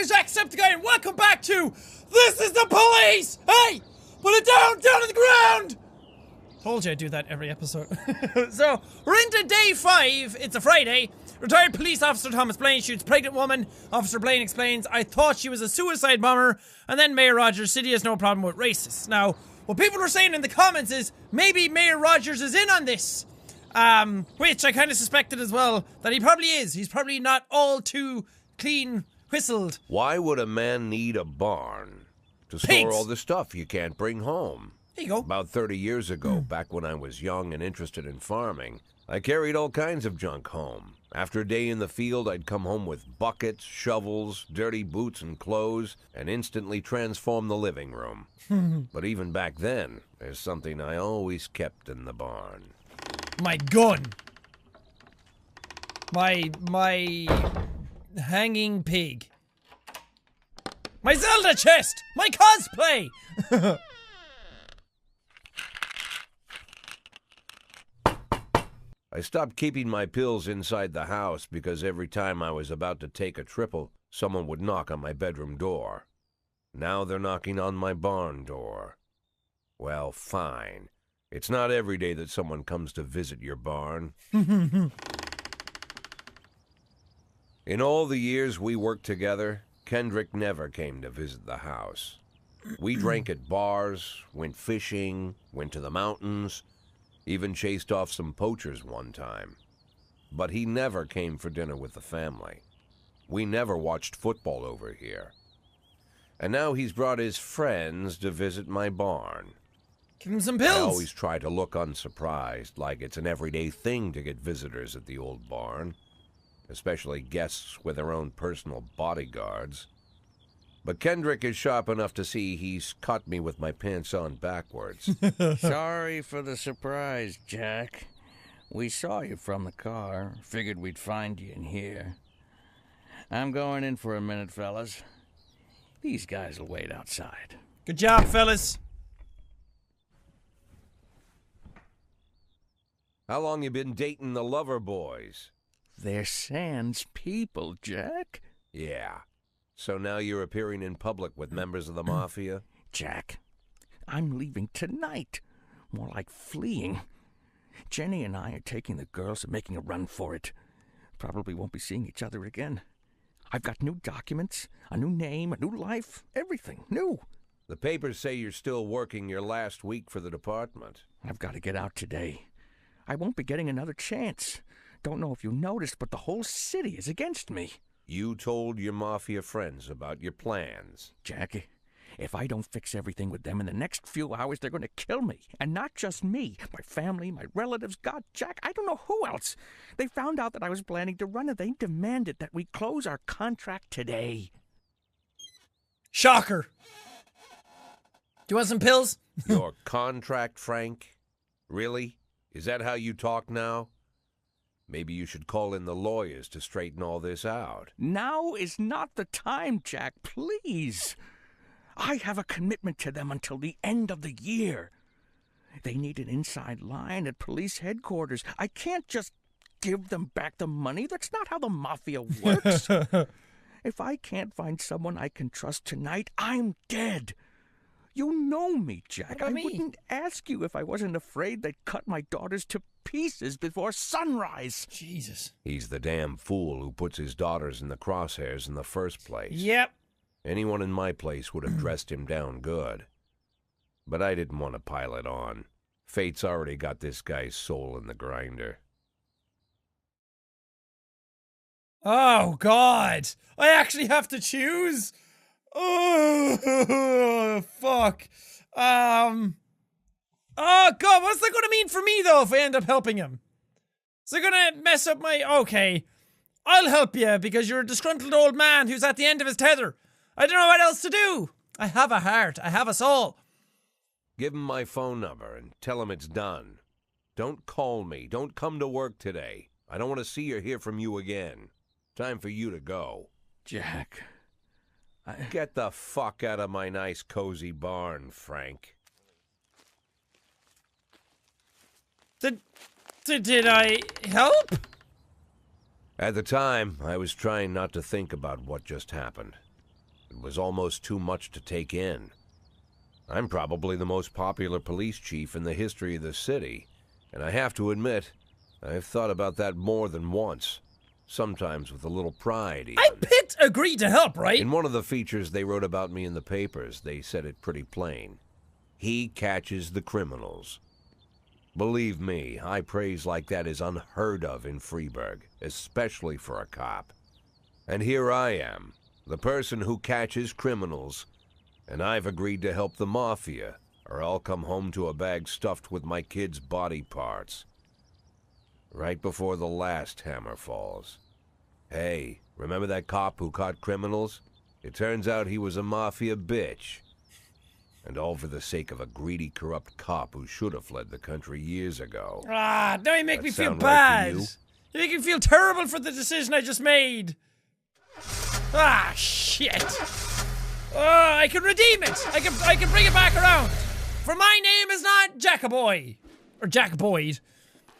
is Jacksepticeye, and welcome back to This is the Police! Hey! Put it down on the ground! Told you I'd do that every episode. So, we're into day 5. It's a Friday. Retired police officer Thomas Blaine shoots pregnant woman. Officer Blaine explains, I thought she was a suicide bomber. And then Mayor Rogers, city has no problem with racists. Now, what people were saying in the comments is, maybe Mayor Rogers is in on this. Which I kind of suspected as well, that he probably is. He's probably not all too clean whistled. Why would a man need a barn? To store Pigs. all the stuff you can't bring home. There you go. About 30 years ago, back when I was young and interested in farming, I carried all kinds of junk home. After a day in the field, I'd come home with buckets, shovels, dirty boots and clothes, and instantly transform the living room. But even back then, there's something I always kept in the barn. My gun. My hanging pig. My Zelda chest! My cosplay! I stopped keeping my pills inside the house because every time I was about to take a triple, someone would knock on my bedroom door. Now they're knocking on my barn door. Well, fine. It's not every day that someone comes to visit your barn. In all the years we worked together, Kendrick never came to visit the house. We drank at bars, went fishing, went to the mountains, even chased off some poachers one time. But he never came for dinner with the family. We never watched football over here. And now he's brought his friends to visit my barn. Give him some pills! I always try to look unsurprised, like it's an everyday thing to get visitors at the old barn. Especially guests with their own personal bodyguards. But Kendrick is sharp enough to see he's caught me with my pants on backwards. Sorry for the surprise, Jack. We saw you from the car. Figured we'd find you in here. I'm going in for a minute, fellas. These guys will wait outside. Good job, fellas. How long you been dating the lover boys? They're Sans people, Jack. Yeah. So now you're appearing in public with members of the Mafia? Jack, I'm leaving tonight. More like fleeing. Jenny and I are taking the girls and making a run for it. Probably won't be seeing each other again. I've got new documents, a new name, a new life, everything new. The papers say you're still working your last week for the department. I've got to get out today. I won't be getting another chance. Don't know if you noticed, but the whole city is against me. You told your Mafia friends about your plans. Jackie, if I don't fix everything with them in the next few hours, they're going to kill me. And not just me. My family, my relatives, God, Jack, I don't know who else. They found out that I was planning to run and they demanded that we close our contract today. Shocker. Do you want some pills? Your contract, Frank? Really? Is that how you talk now? Maybe you should call in the lawyers to straighten all this out. Now is not the time, Jack, please. I have a commitment to them until the end of the year. They need an inside line at police headquarters. I can't just give them back the money. That's not how the Mafia works. If I can't find someone I can trust tonight, I'm dead. You know me, Jack. I wouldn't ask you if I wasn't afraid they'd cut my daughters to pieces before sunrise. Jesus. He's the damn fool who puts his daughters in the crosshairs in the first place. Yep. Anyone in my place would have dressed him down good. But I didn't want to pile it on. Fate's already got this guy's soul in the grinder. Oh, God. I actually have to choose? Oh, fuck. Oh, God, what's that gonna mean for me, though, if I end up helping him? Is it gonna mess up my... Okay. I'll help you, because you're a disgruntled old man who's at the end of his tether. I don't know what else to do. I have a heart. I have a soul. Give him my phone number and tell him it's done. Don't call me. Don't come to work today. I don't want to see or hear from you again. Time for you to go. Jack... Get the fuck out of my nice cozy barn, Frank. Did I help? At the time, I was trying not to think about what just happened. It was almost too much to take in. I'm probably the most popular police chief in the history of the city, and I have to admit, I've thought about that more than once. Sometimes with a little pride, even. I picked agreed to help, right? In one of the features they wrote about me in the papers, they said it pretty plain. He catches the criminals. Believe me, high praise like that is unheard of in Freeburg, especially for a cop. And here I am, the person who catches criminals, and I've agreed to help the mafia, or I'll come home to a bag stuffed with my kids' body parts. Right before the last hammer falls. Hey, remember that cop who caught criminals? It turns out he was a mafia bitch. And all for the sake of a greedy, corrupt cop who should have fled the country years ago. Ah, now you make me feel sound bad. right to You make me feel terrible for the decision I just made. Ah, shit. Oh, I can redeem it. I can bring it back around. For my name is not Jackaboy. Or Jack Boyd.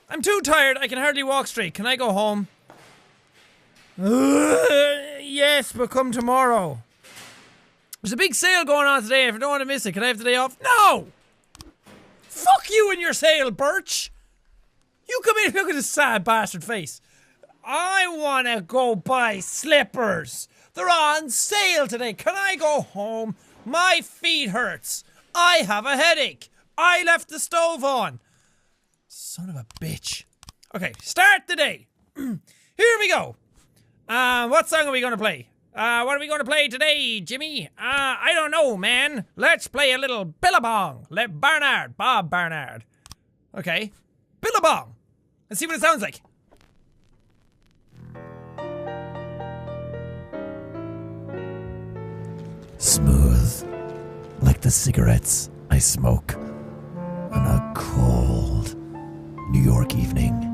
I'm too tired. I can hardly walk straight. Can I go home? Yes, but come tomorrow. There's a big sale going on today. If I don't want to miss it, can I have the day off? No! Fuck you and your sale, Birch! You come in, look at this sad bastard face. I want to go buy slippers. They're on sale today. Can I go home? My feet hurts. I have a headache. I left the stove on. Son of a bitch. Okay, start the day. Here we go. What song are we going to play? What are we going to play today, Jimmy? I don't know, man. Let's play a little Billabong. Bob Barnard. Okay. Billabong. Let's see what it sounds like. Smooth. Like the cigarettes I smoke on a cold New York evening.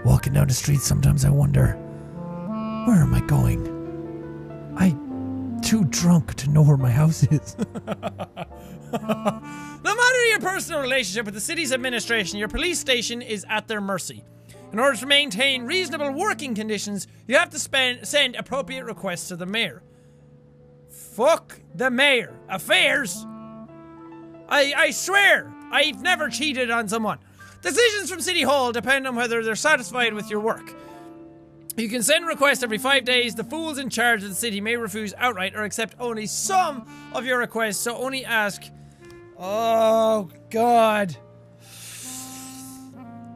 Walking down the street, sometimes I wonder, where am I going? I'm too drunk to know where my house is. No matter your personal relationship with the city's administration, your police station is at their mercy. In order to maintain reasonable working conditions, you have to send appropriate requests to the mayor. Fuck the mayor. Affairs? I swear, I've never cheated on someone. Decisions from City Hall depend on whether they're satisfied with your work. You can send requests every 5 days. The fools in charge of the city may refuse outright or accept only some of your requests, so only ask... Oh, God.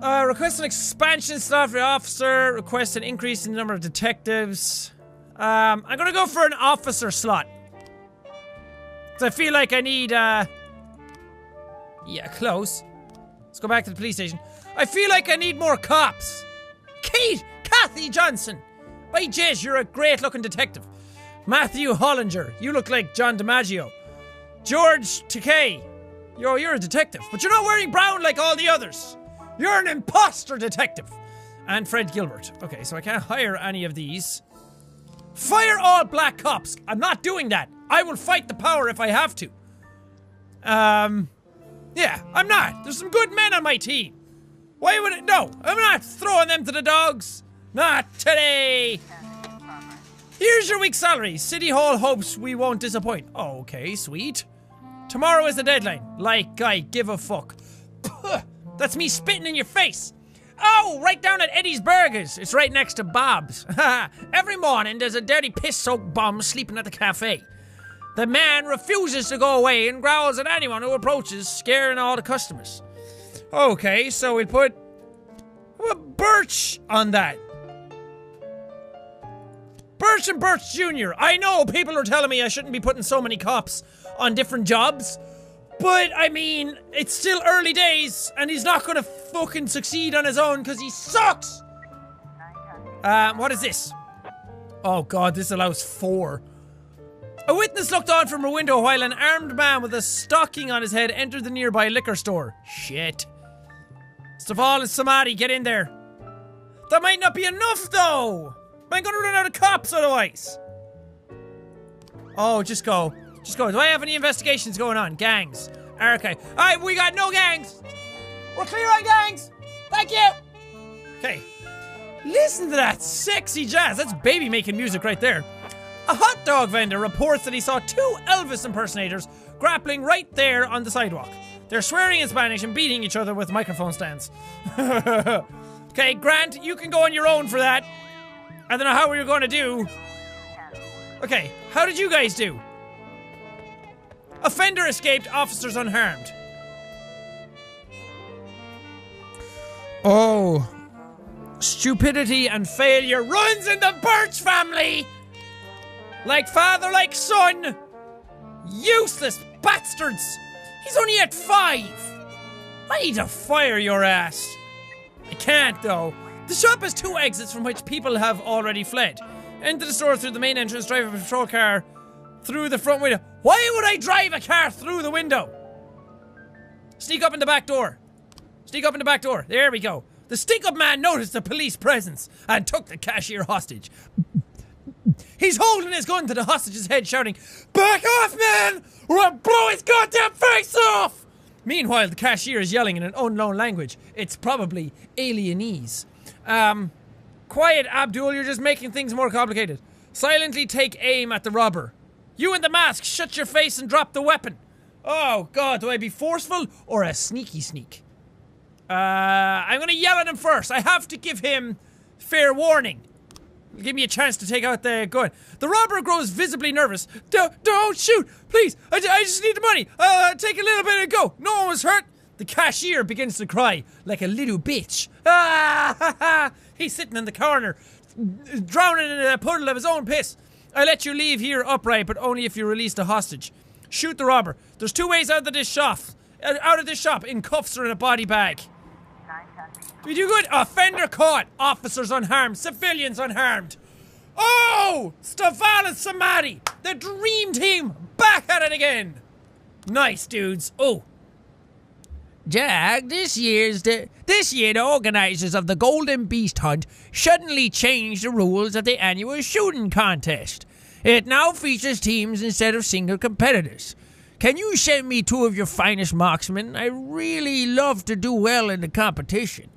Request an expansion slot for the officer. Request an increase in the number of detectives. I'm gonna go for an officer slot. Because I feel like I need, Yeah, close. Let's go back to the police station. I feel like I need more cops. Kathy Johnson. By Jez, you're a great-looking detective. Matthew Hollinger. You look like John DiMaggio. George Takei. You're a detective, but you're not wearing brown like all the others. You're an imposter detective. And Fred Gilbert. Okay, so I can't hire any of these. Fire all black cops. I'm not doing that. I will fight the power if I have to. Yeah, I'm not. There's some good men on my team. Why would it? No, I'm not throwing them to the dogs. Not today. Here's your week's salary. City Hall hopes we won't disappoint. Okay, sweet. Tomorrow is the deadline. Like I give a fuck. That's me spitting in your face. Oh, right down at Eddie's Burgers. It's right next to Bob's. Every morning there's a dirty piss-soaked bum sleeping at the cafe. The man refuses to go away and growls at anyone who approaches, scaring all the customers. Okay, so we'll put Birch on that. Birch and Birch Jr. I know people are telling me I shouldn't be putting so many cops on different jobs, but I mean, it's still early days and he's not gonna fucking succeed on his own because he sucks. What is this? Oh god, this allows 4. A witness looked on from her window while an armed man with a stocking on his head entered the nearby liquor store. Shit. Staval and Samadhi, get in there. That might not be enough, though. I'm gonna run out of cops otherwise. Oh, just go. Just go. Do I have any investigations going on? Gangs. Archive. Alright, we got no gangs. We're clear on gangs. Thank you. Okay. Listen to that sexy jazz. That's baby making music right there. A hot dog vendor reports that he saw 2 Elvis impersonators grappling right there on the sidewalk. They're swearing in Spanish and beating each other with microphone stands. Okay, Grant, you can go on your own for that. I don't know how we were going to do. Okay, how did you guys do? Offender escaped, officers unharmed. Oh. Stupidity and failure runs in the Birch family! Like father, like son! Useless bastards! He's only at 5! I need to fire your ass. I can't, though. The shop has 2 exits from which people have already fled. Enter the store through the main entrance, drive a patrol car through the front window. Why would I drive a car through the window? Sneak up in the back door. Sneak up in the back door. There we go. The stick-up man noticed the police presence and took the cashier hostage. He's holding his gun to the hostage's head, shouting, "Back off, man, or I'll blow his goddamn face off!" Meanwhile, the cashier is yelling in an unknown language. It's probably alienese. Quiet, Abdul, you're just making things more complicated. Silently take aim at the robber. You in the mask, shut your face and drop the weapon. Oh, God, do I be forceful or a sneaky sneak? I'm gonna yell at him first. I have to give him fair warning. Give me a chance to take out the gun. The robber grows visibly nervous. Don't shoot, please. I just need the money. Take a little bit and go. No one was hurt. The cashier begins to cry like a little bitch. He's sitting in the corner, drowning in a puddle of his own piss. I let you leave here upright, but only if you release the hostage. Shoot the robber. There's 2 ways out of this shop. In cuffs or in a body bag. We do good. Offender caught. Officers unharmed. Civilians unharmed. Oh! Staval and Samadi. The dream team. Back at it again. Nice, dudes. Oh. Jack, this year the organizers of the Golden Beast Hunt suddenly changed the rules of the annual shooting contest. It now features teams instead of single competitors. Can you send me 2 of your finest marksmen? I really love to do well in the competition.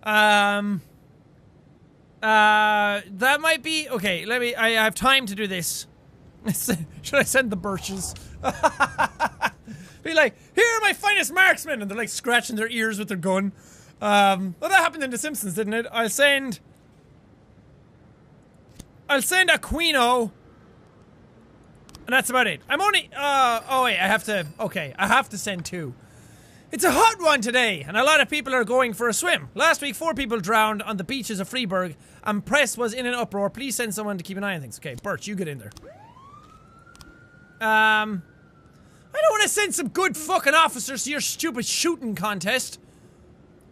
That might be... Okay, I have time to do this. Should I send the Birches? Be like, here are my finest marksmen! And they're like scratching their ears with their gun. Well, that happened in The Simpsons, didn't it? I'll send Aquino. And that's about it. I'm only... oh wait, I have to send 2. It's a hot one today, and a lot of people are going for a swim. Last week, 4 people drowned on the beaches of Freiburg, and press was in an uproar. Please send someone to keep an eye on things. Okay, Birch, you get in there. I don't want to send some good fucking officers to your stupid shooting contest.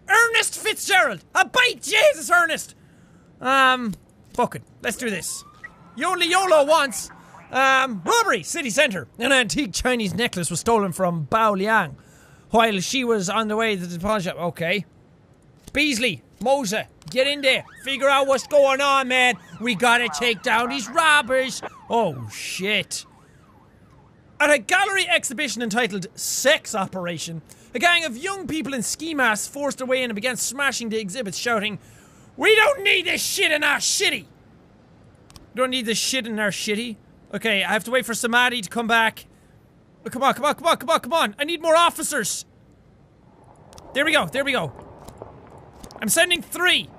Ernest Fitzgerald! A bite! Jesus, Ernest! Fuck it. Let's do this. You only YOLO once. Robbery, city center. An antique Chinese necklace was stolen from Bao Liang while she was on the way to the pawn shop. Okay. Beasley, Mosa, get in there. Figure out what's going on, man. We gotta take down these robbers. Oh, shit. At a gallery exhibition entitled Sex Operation, a gang of young people in ski masks forced their way in and began smashing the exhibits, shouting, "We don't need this shit in our shitty." Don't need this shit in our shitty. Okay, I have to wait for Samadhi to come back. Oh, come on. I need more officers. There we go. I'm sending 3.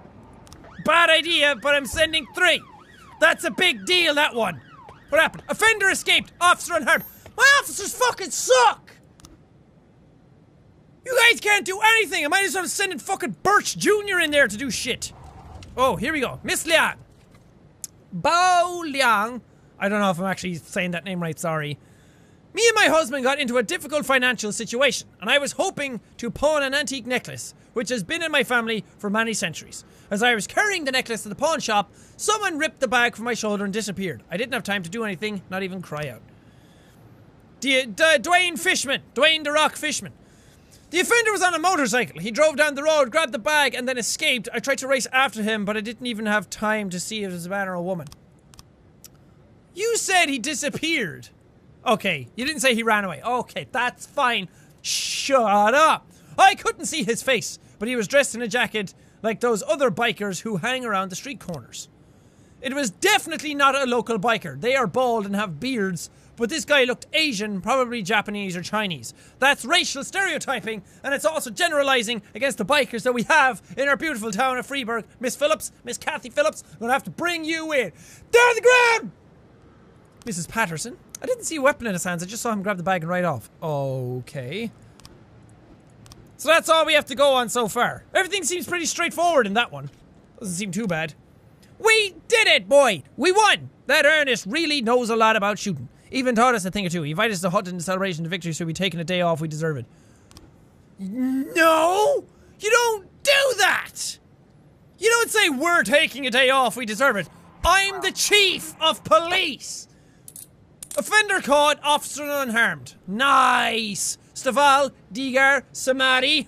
Bad idea, but I'm sending 3. That's a big deal, that one. What happened? Offender escaped. Officer unharmed. My officers fucking suck. You guys can't do anything. I might as well send fucking Birch Jr. in there to do shit. Oh, here we go. Miss Liang. Bao Liang. I don't know if I'm actually saying that name right, sorry. Me and my husband got into a difficult financial situation, and I was hoping to pawn an antique necklace, which has been in my family for many centuries. As I was carrying the necklace to the pawn shop, someone ripped the bag from my shoulder and disappeared. I didn't have time to do anything, not even cry out. Dwayne the Rock Fishman. The offender was on a motorcycle. He drove down the road, grabbed the bag, and then escaped. I tried to race after him, but I didn't even have time to see if it was a man or a woman. You said he disappeared. Okay, you didn't say he ran away. Okay, that's fine. Shut up. I couldn't see his face, but he was dressed in a jacket like those other bikers who hang around the street corners. It was definitely not a local biker. They are bald and have beards, but this guy looked Asian, probably Japanese or Chinese. That's racial stereotyping, and it's also generalizing against the bikers that we have in our beautiful town of Freeburg. Miss Phillips, Miss Kathy Phillips, I'm gonna have to bring you in. Down on the ground! Mrs. Patterson. I didn't see a weapon in his hands, I just saw him grab the bag and ride off. Okay. So that's all we have to go on so far. Everything seems pretty straightforward in that one. Doesn't seem too bad. We did it, boy! We won! That Ernest really knows a lot about shooting. Even taught us a thing or two. He invited us to hunt in celebration of victory, so we're taking a day off. We deserve it. No! You don't do that! You don't say we're taking a day off, we deserve it. I'm the chief of police! Offender caught, officer unharmed. Nice! Staval, Digar, Samari.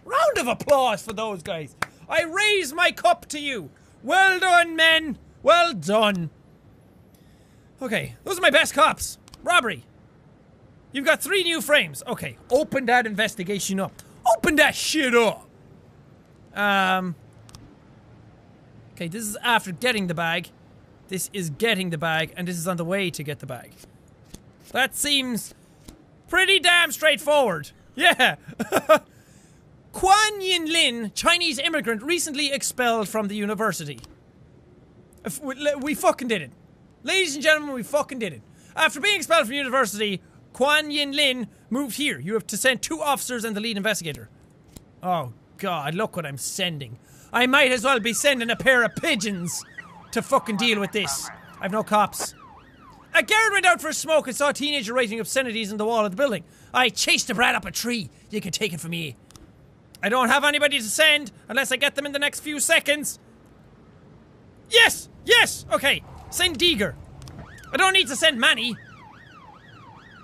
Round of applause for those guys. I raise my cup to you. Well done, men. Well done. Okay, those are my best cops. Robbery. You've got 3 new frames. Okay, open that investigation up. Open that shit up. Okay, this is after getting the bag. This is getting the bag, and this is on the way to get the bag. That seems pretty damn straightforward. Yeah. Quan Yin Lin, Chinese immigrant, recently expelled from the university. We fucking did it. Ladies and gentlemen, we fucking did it. After being expelled from university, Quan Yin Lin moved here. You have to send 2 officers and the lead investigator. Oh, God, look what I'm sending. I might as well be sending a pair of pigeons to fucking deal with this. I've no cops. A guard went out for a smoke and saw a teenager writing obscenities on the wall of the building. I chased the brat up a tree. You can take it from me. I don't have anybody to send unless I get them in the next few seconds. Yes! Yes! Okay. Send Deeger. I don't need to send Manny.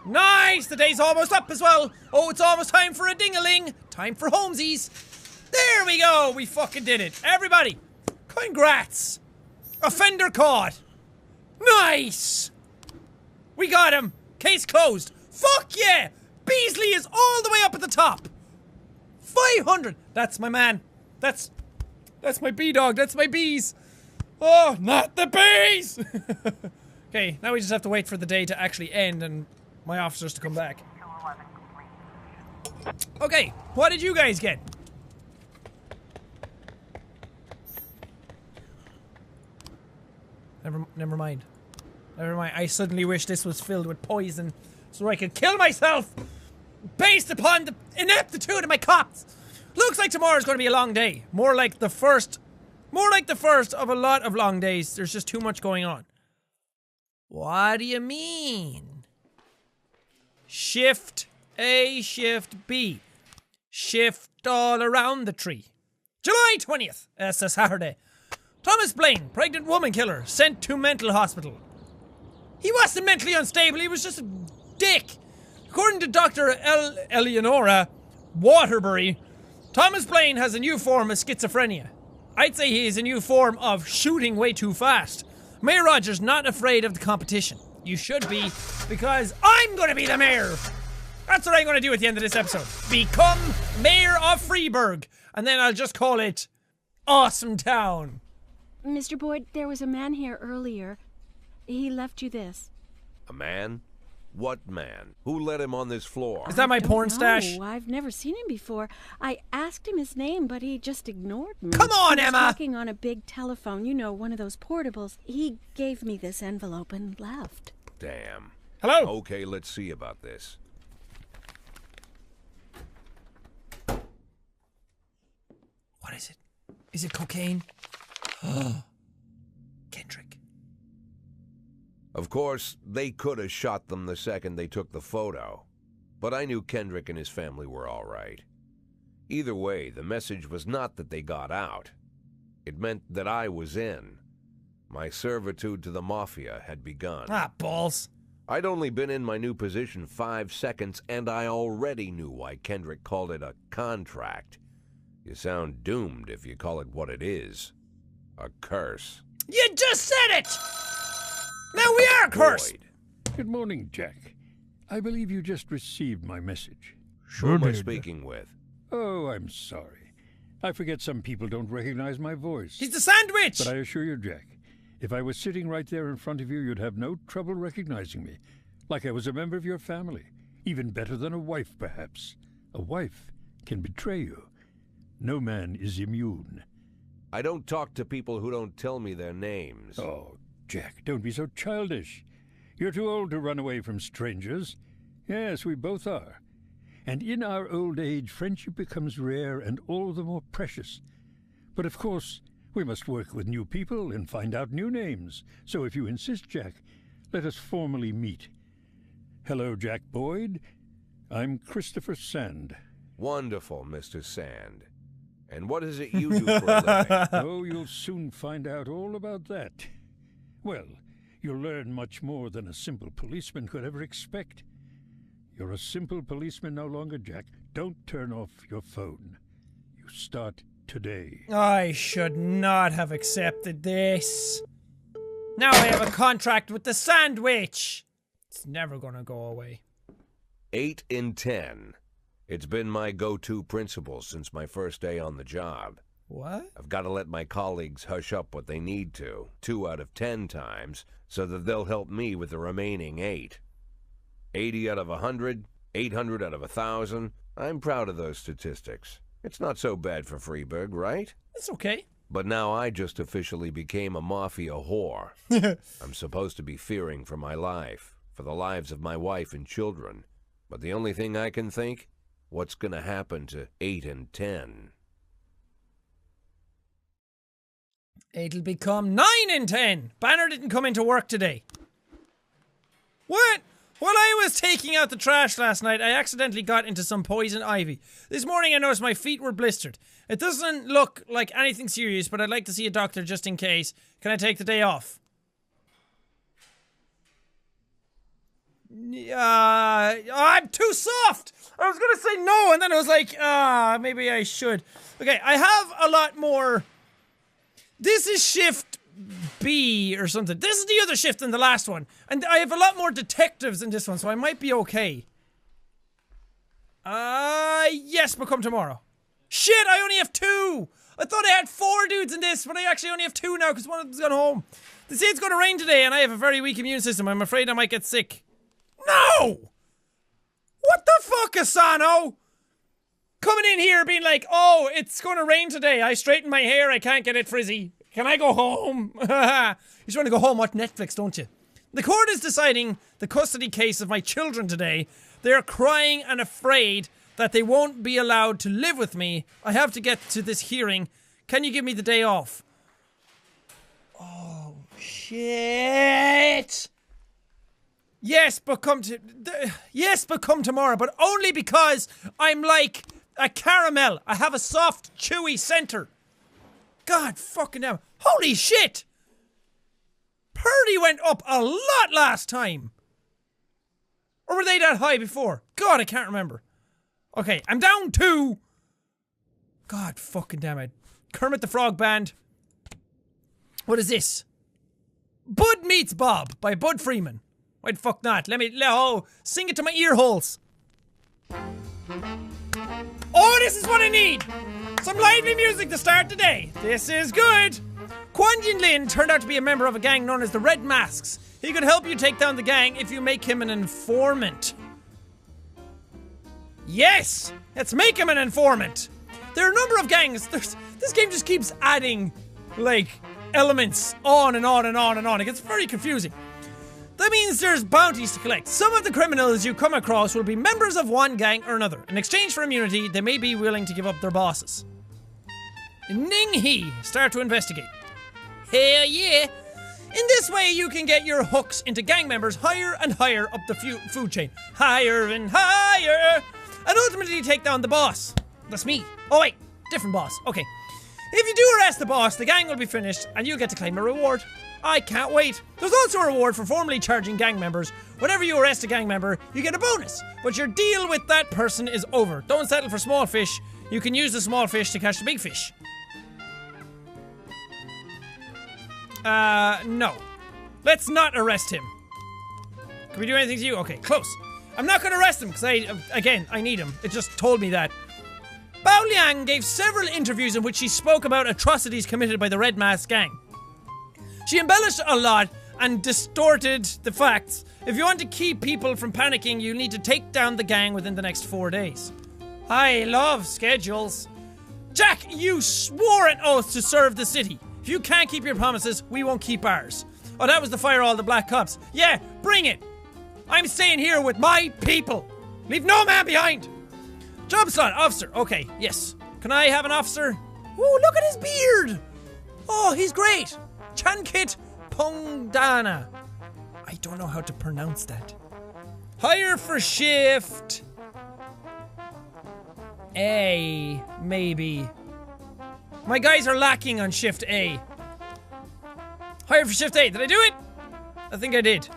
Nice! The day's almost up as well. Oh, it's almost time for a ding-a-ling. Time for homesies. There we go. We fucking did it. Everybody, congrats. Offender caught. Nice. We got him. Case closed. Fuck yeah. Beasley is all the way up at the top. 500. That's my man. That's my bee-dog. That's my bees. Oh, not the bees! Okay, now we just have to wait for the day to actually end and my officers to come back. Okay, what did you guys get? Never mind. Never mind. I suddenly wish this was filled with poison so I could kill myself based upon the ineptitude of my cops. Looks like tomorrow's going to be a long day. More like the first of a lot of long days. There's just too much going on. What do you mean? Shift A, Shift B. Shift all around the tree. July 20th. That's a Saturday. Thomas Blaine, pregnant woman killer, sent to mental hospital. He wasn't mentally unstable, he was just a dick. According to Dr. Eleonora Waterbury, Thomas Blaine has a new form of schizophrenia. I'd say he is a new form of shooting way too fast. Mayor Rogers not afraid of the competition. You should be, because I'm gonna be the mayor. That's what I'm gonna do at the end of this episode. Become mayor of Freeburg. And then I'll just call it Awesome Town. Mr. Boyd, there was a man here earlier. He left you this. A man? What man? Who let him on this floor? Is that my porn stash? No, I've never seen him before. I asked him his name, but he just ignored me. Come on, he was Emma! talking on a big telephone, you know, one of those portables. He gave me this envelope and left. Damn. Hello? Okay, let's see about this. What is it? Is it cocaine? Kendrick. Of course, they could have shot them the second they took the photo. But I knew Kendrick and his family were all right. Either way, the message was not that they got out. It meant that I was in. My servitude to the Mafia had begun. Ah, balls. I'd only been in my new position 5 seconds, and I already knew why Kendrick called it a contract. You sound doomed if you call it what it is. A curse. You just said it! Now we are cursed! Boyd. Good morning, Jack. I believe you just received my message. Who am I speaking with? Oh, I'm sorry. I forget some people don't recognize my voice. He's the sandwich! But I assure you, Jack, If I was sitting right there in front of you, you'd have no trouble recognizing me. Like I was a member of your family. Even better than a wife, perhaps. A wife can betray you. No man is immune. I don't talk to people who don't tell me their names. Oh, Jack, don't be so childish. You're too old to run away from strangers. Yes, we both are. And in our old age, friendship becomes rare and all the more precious. But of course, we must work with new people and find out new names. So if you insist, Jack, let us formally meet. Hello, Jack Boyd. I'm Christopher Sand. Wonderful, Mr. Sand. And what is it you do for a living? Oh, you'll soon find out all about that. Well, you'll learn much more than a simple policeman could ever expect. You're a simple policeman no longer, Jack. Don't turn off your phone. You start today. I should not have accepted this. Now I have a contract with the sandwich. It's never gonna go away. 8 in 10. It's been my go-to principle since my first day on the job. What? I've got to let my colleagues hush up what they need to, 2 out of 10 times, so that they'll help me with the remaining 8. 80 out of 100, 800 out of 1,000. I'm proud of those statistics. It's not so bad for Freeburg, right? It's okay. But now I just officially became a mafia whore. I'm supposed to be fearing for my life, for the lives of my wife and children. But the only thing I can think, what's gonna happen to 8 and 10? It'll become 9 in 10. Banner didn't come into work today. What? While I was taking out the trash last night, I accidentally got into some poison ivy. This morning I noticed my feet were blistered. It doesn't look like anything serious, but I'd like to see a doctor just in case. Can I take the day off? I'm too soft! I was gonna say no, and then I was like, maybe I should. Okay, I have a lot more. This is shift B or something. This is the other shift than the last one. And I have a lot more detectives in this one, so I might be okay. Yes, but come tomorrow. Shit, I only have 2! I thought I had 4 dudes in this, but I actually only have 2 now because one of them's gone home. They say it's going to rain today, and I have a very weak immune system. I'm afraid I might get sick. No! What the fuck, Asano? Coming in here being like, oh, it's going to rain today. I straightened my hair. I can't get it frizzy. Can I go home? You just want to go home, watch Netflix, don't you? The court is deciding the custody case of my children today. They're crying and afraid that they won't be allowed to live with me. I have to get to this hearing. Can you give me the day off? Oh, shit. Yes, but come tomorrow, but only because I'm like a caramel. I have a soft, chewy center. God fucking damn. Holy shit! Purdy went up a lot last time. Or were they that high before? God, I can't remember. Okay, I'm down 2. God fucking damn it. Kermit the Frog Band. What is this? Bud Meets Bob by Bud Freeman. Why the fuck not? Let me sing it to my ear holes. Oh, this is what I need! Some lively music to start the day. This is good. Quan Yin Lin turned out to be a member of a gang known as the Red Masks. He could help you take down the gang if you make him an informant. Yes! Let's make him an informant. There are a number of gangs. This game just keeps adding, like, elements on and on and on and on. It gets very confusing. That means there's bounties to collect. Some of the criminals you come across will be members of one gang or another. In exchange for immunity, they may be willing to give up their bosses. Ning He, start to investigate. Hell yeah! In this way, you can get your hooks into gang members higher and higher up the food chain. Higher and higher! And ultimately take down the boss. That's me. Oh wait, different boss. Okay. If you do arrest the boss, the gang will be finished and you'll get to claim a reward. I can't wait. There's also a reward for formally charging gang members. Whenever you arrest a gang member, you get a bonus. But your deal with that person is over. Don't settle for small fish. You can use the small fish to catch the big fish. No. Let's not arrest him. Can we do anything to you? Okay, close. I'm not gonna arrest him because I need him. It just told me that. Bao Liang gave several interviews in which she spoke about atrocities committed by the Red Mask gang. She embellished a lot and distorted the facts. If you want to keep people from panicking, you need to take down the gang within the next 4 days. I love schedules. Jack, you swore an oath to serve the city. If you can't keep your promises, we won't keep ours. Oh, that was to fire all the black cops. Yeah, bring it. I'm staying here with my people. Leave no man behind. Job slot, officer. Okay, yes. Can I have an officer? Ooh, look at his beard. Oh, he's great. Chankit Pongdana. I don't know how to pronounce that. Hire for shift A, maybe. My guys are lacking on shift A. Hire for shift A. Did I do it? I think I did.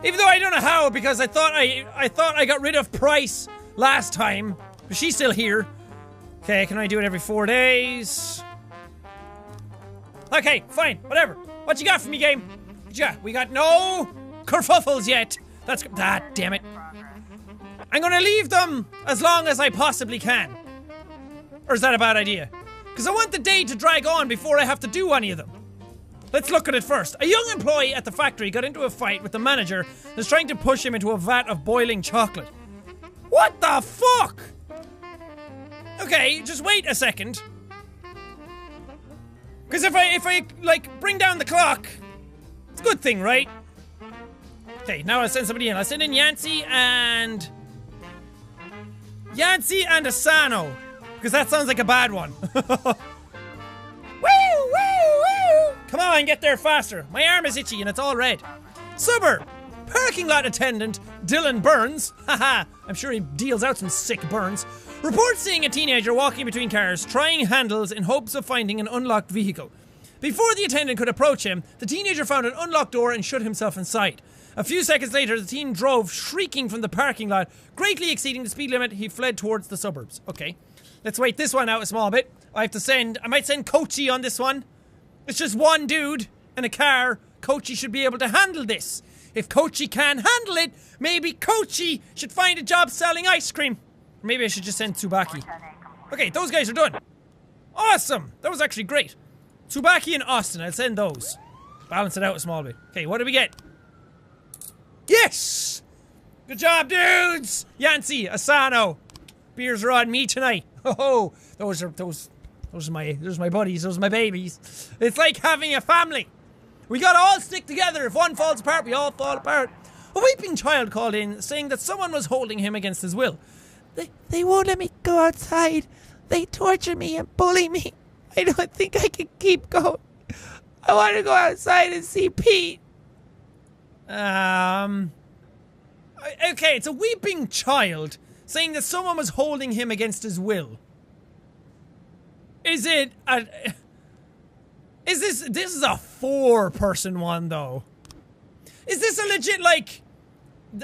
Even though I don't know how, because I thought I got rid of Price last time. But she's still here. Okay, can I do it every 4 days? Okay, fine, whatever. What you got for me, game? What you got? We got no kerfuffles yet. That's... Ah, damn it. I'm gonna leave them as long as I possibly can. Or is that a bad idea? Because I want the day to drag on before I have to do any of them. Let's look at it first. A young employee at the factory got into a fight with the manager and is trying to push him into a vat of boiling chocolate. What the fuck? Okay, just wait a second. Because if I, like, bring down the clock, it's a good thing, right? Okay, now I'll send somebody in. I'll send in Yancy and Asano. Because that sounds like a bad one. Woo, woo, woo! Come on, get there faster. My arm is itchy and it's all red. Suburb. Parking lot attendant Dylan Burns. Haha, I'm sure he deals out some sick burns. Reports seeing a teenager walking between cars, trying handles in hopes of finding an unlocked vehicle. Before the attendant could approach him, the teenager found an unlocked door and shut himself inside. A few seconds later, the teen drove, shrieking from the parking lot, greatly exceeding the speed limit. He fled towards the suburbs. Okay, let's wait this one out a small bit. I might send Coachy on this one. It's just one dude and a car. Coachy should be able to handle this. If Coachy can handle it, maybe Coachy should find a job selling ice cream. Maybe I should just send Tsubaki. Okay, those guys are done. Awesome! That was actually great. Tsubaki and Austin, I'll send those. Balance it out a small bit. Okay, what do we get? Yes! Good job, dudes! Yancy, Asano. Beers are on me tonight. Oh, those are my buddies, those are my babies. It's like having a family. We gotta all stick together. If one falls apart, we all fall apart. A weeping child called in, saying that someone was holding him against his will. They won't let me go outside. They torture me and bully me. I don't think I can keep going. I want to go outside and see Pete. Okay, it's a weeping child saying that someone was holding him against his will. Is it a... This is a 4-person one, though. Is this a legit, like,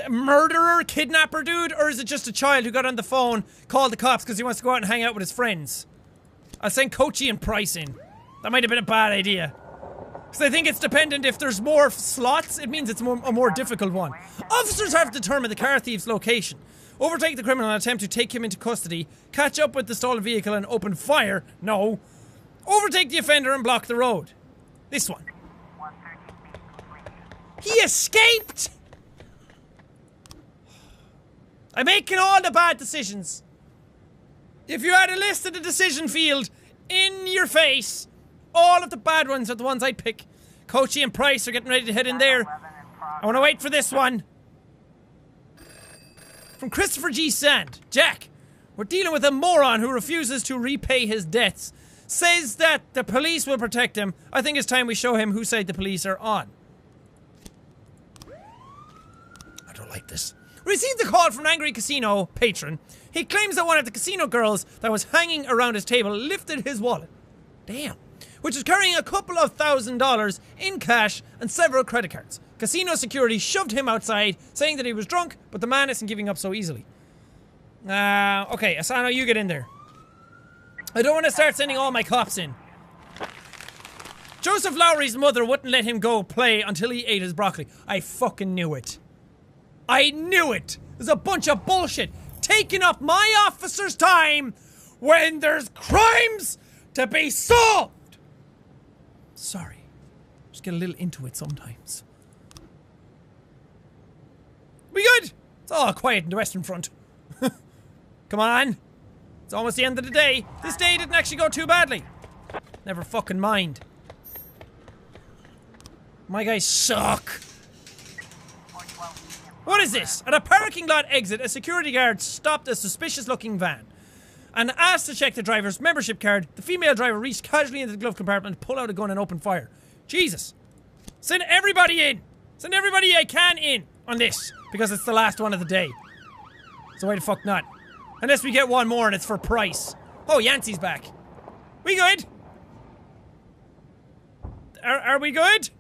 murderer, kidnapper dude? Or is it just a child who got on the phone, called the cops because he wants to go out and hang out with his friends? I'll send Coachy and Price in. That might have been a bad idea. Because I think it's dependent. If there's more slots, it means it's a more difficult one. Officers have determined the car thief's location. Overtake the criminal and attempt to take him into custody. Catch up with the stolen vehicle and open fire. No. Overtake the offender and block the road. This one. He escaped! I'm making all the bad decisions. If you had a list of the decision field in your face, all of the bad ones are the ones I'd pick. Coachy and Price are getting ready to head in there. I want to wait for this one. From Christopher G. Sand. Jack, we're dealing with a moron who refuses to repay his debts. Says that the police will protect him. I think it's time we show him whose side the police are on. I don't like this. Received a call from an angry casino patron. He claims that one of the casino girls that was hanging around his table lifted his wallet. Damn. Which is carrying a couple of $1,000s in cash and several credit cards. Casino security shoved him outside, saying that he was drunk, but the man isn't giving up so easily. Okay, Asano, you get in there. I don't want to start sending all my cops in. Joseph Lowry's mother wouldn't let him go play until he ate his broccoli. I fucking knew it. I knew it! There's a bunch of bullshit taking up my officer's time when there's crimes to be solved! Sorry. Just get a little into it sometimes. We good? It's all quiet in the Western Front. Come on. It's almost the end of the day. This day didn't actually go too badly. Never fucking mind. My guys suck. What is this? At a parking lot exit, a security guard stopped a suspicious-looking van and asked to check the driver's membership card. The female driver reached casually into the glove compartment, pulled out a gun and opened fire. Jesus. Send everybody in. Send everybody I can in on this, because it's the last one of the day. So why the fuck not? Unless we get one more and it's for price. Oh, Yancey's back. We good? Are we good?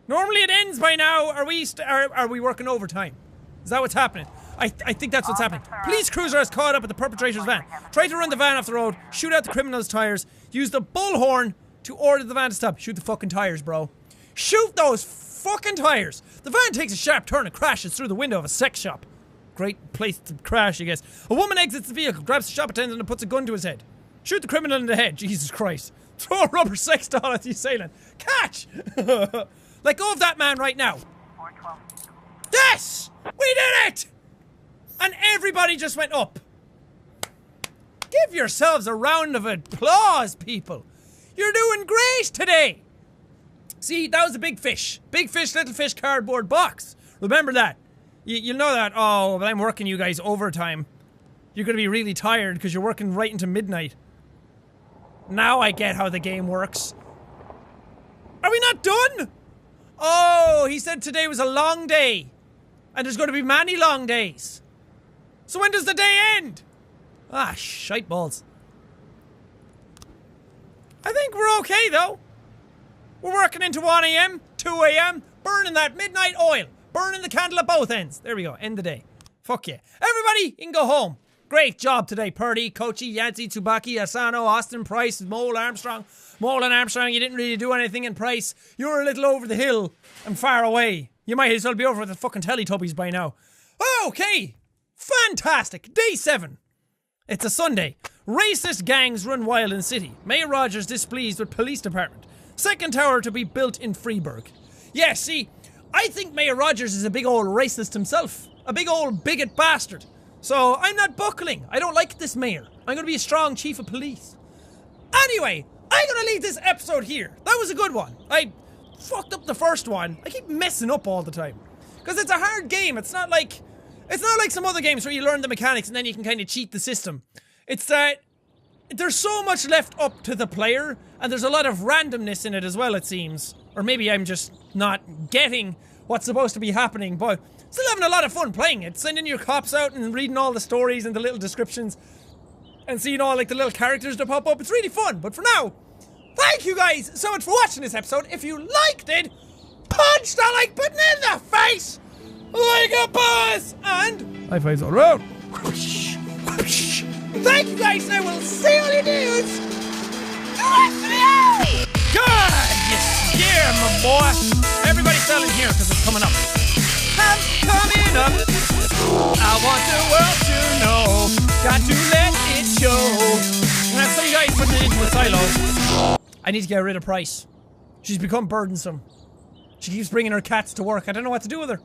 Normally it ends by now. Are we working overtime? Is that what's happening? I think that's what's happening. Police cruiser has caught up at the perpetrator's van. Try to run the van off the road, shoot out the criminal's tires, use the bullhorn to order the van to stop. Shoot the fucking tires, bro. Shoot those fucking tires. The van takes a sharp turn and crashes through the window of a sex shop. Great place to crash, I guess. A woman exits the vehicle, grabs the shop attendant and puts a gun to his head. Shoot the criminal in the head. Jesus Christ. Throw a rubber sex doll at the assailant. Catch! Let go of that man right now. Yes! We did it! And everybody just went up. Give yourselves a round of applause, people. You're doing great today. See, that was a big fish. Big fish, little fish, cardboard box. Remember that. You'll know that. Oh, but I'm working you guys overtime. You're going to be really tired because you're working right into midnight. Now I get how the game works. Are we not done? Oh, he said today was a long day. And there's going to be many long days. So when does the day end? Ah, shite balls. I think we're okay, though. We're working into 1 a.m., 2 a.m., burning that midnight oil. Burning the candle at both ends. There we go. End the day. Fuck yeah. Everybody, you can go home. Great job today, Purdy, Kochi, Yancey, Tsubaki, Asano, Austin, Price, Mole, Armstrong. Mole and Armstrong, you didn't really do anything in Price. You were a little over the hill and far away. You might as well be over with the fucking Teletubbies by now. Okay. Fantastic. Day 7. It's a Sunday. Racist gangs run wild in city. Mayor Rogers displeased with police department. Second tower to be built in Freeburg. Yeah, see, I think Mayor Rogers is a big old racist himself. A big old bigot bastard. So, I'm not buckling. I don't like this mayor. I'm gonna be a strong chief of police. Anyway, I'm gonna leave this episode here. That was a good one. I fucked up the first one. I keep messing up all the time. Because it's a hard game. It's not like some other games where you learn the mechanics and then you can kind of cheat the system. It's that there's so much left up to the player, and there's a lot of randomness in it as well, it seems. Or maybe I'm just not getting what's supposed to be happening, but still having a lot of fun playing it. Sending your cops out and reading all the stories and the little descriptions and seeing all like the little characters that pop up. It's really fun, but for now, thank you guys so much for watching this episode. If you liked it, punch the like button in the face like a boss, and high fives all around. Thank you guys, and I will see all you dudes next video. God, yes, yeah, my boy. Everybody fell in here because it's coming up. I'm coming up. I want the world to know. Got to let it show. And I have some guys putting it into a silo. I need to get rid of Price. She's become burdensome. She keeps bringing her cats to work. I don't know what to do with her.